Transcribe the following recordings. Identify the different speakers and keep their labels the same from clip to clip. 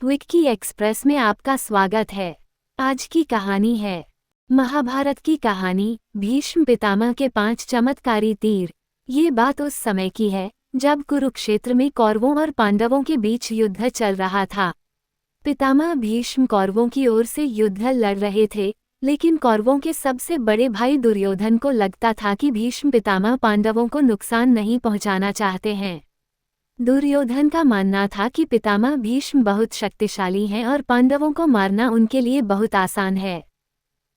Speaker 1: Vicky express में आपका स्वागत है। आज की कहानी है महाभारत की कहानी भीष्म पितामह के 5 चमत्कारी तीर। ये बात उस समय की है जब कुरुक्षेत्र में कौरवों और पांडवों के बीच युद्ध चल रहा था। पितामह भीष्म कौरवों की ओर से युद्ध लड़ रहे थे, लेकिन कौरवों के सबसे बड़े भाई दुर्योधन को लगता था कि भीष्म पितामह पांडवों को नुकसान नहीं पहुंचाना चाहते हैं। दुर्योधन का मानना था कि पितामह भीष्म बहुत शक्तिशाली हैं और पांडवों को मारना उनके लिए बहुत आसान है।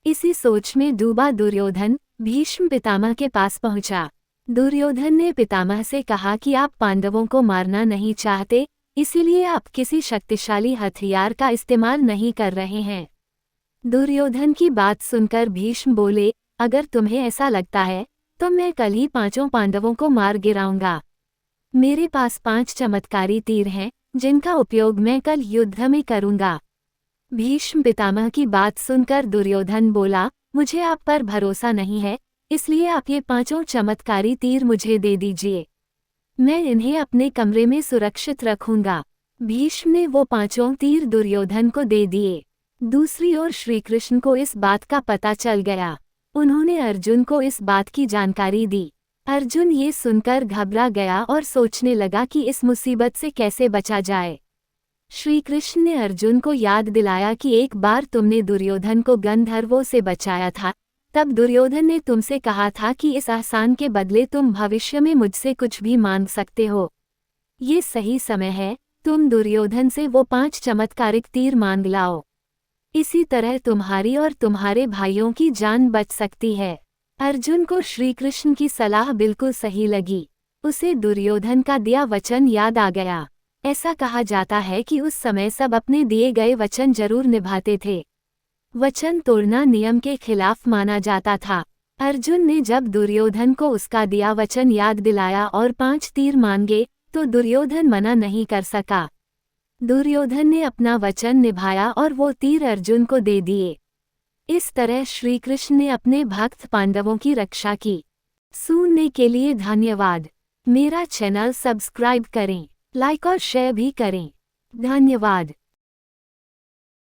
Speaker 1: इसी सोच में डूबा दुर्योधन भीष्म पितामह के पास पहुंचा। दुर्योधन ने पितामह से कहा कि आप पांडवों को मारना नहीं चाहते, इसीलिए आप किसी शक्तिशाली हथियार का इस्तेमाल नहीं कर रहे हैं। दुर्योधन की बात सुनकर भीष्म बोले, अगर तुम्हें ऐसा लगता है तो मैं कल ही 5 पांडवों को मार गिराऊंगा। मेरे पास 5 चमत्कारी तीर हैं जिनका उपयोग मैं कल युद्ध में करूंगा। भीष्म पितामह की बात सुनकर दुर्योधन बोला, मुझे आप पर भरोसा नहीं है, इसलिए आप ये 5 चमत्कारी तीर मुझे दे दीजिए। मैं इन्हें अपने कमरे में सुरक्षित रखूंगा। भीष्म ने वो 5 तीर दुर्योधन को दे दिए। दूसरी ओर श्रीकृष्ण को इस बात का पता चल गया। उन्होंने अर्जुन को इस बात की जानकारी दी। अर्जुन ये सुनकर घबरा गया और सोचने लगा कि इस मुसीबत से कैसे बचा जाए। श्री कृष्ण ने अर्जुन को याद दिलाया कि एक बार तुमने दुर्योधन को गंधर्वों से बचाया था। तब दुर्योधन ने तुमसे कहा था कि इस एहसान के बदले तुम भविष्य में मुझसे कुछ भी मांग सकते हो। ये सही समय है, तुम दुर्योधन से वो 5 चमत्कारिक तीर मांग लाओ। इसी तरह तुम्हारी और तुम्हारे भाइयों की जान बच सकती है। अर्जुन को श्रीकृष्ण की सलाह बिल्कुल सही लगी। उसे दुर्योधन का दिया वचन याद आ गया। ऐसा कहा जाता है कि उस समय सब अपने दिए गए वचन जरूर निभाते थे। वचन तोड़ना नियम के खिलाफ माना जाता था। अर्जुन ने जब दुर्योधन को उसका दिया वचन याद दिलाया और 5 तीर मांगे, तो दुर्योधन मना नहीं कर सका। दुर्योधन ने अपना वचन निभाया और वो तीर अर्जुन को दे दिए। इस तरह श्रीकृष्ण ने अपने भक्त पांडवों की रक्षा की। सुनने के लिए धन्यवाद। मेरा चैनल सब्सक्राइब करें, लाइक और शेयर भी करें। धन्यवाद।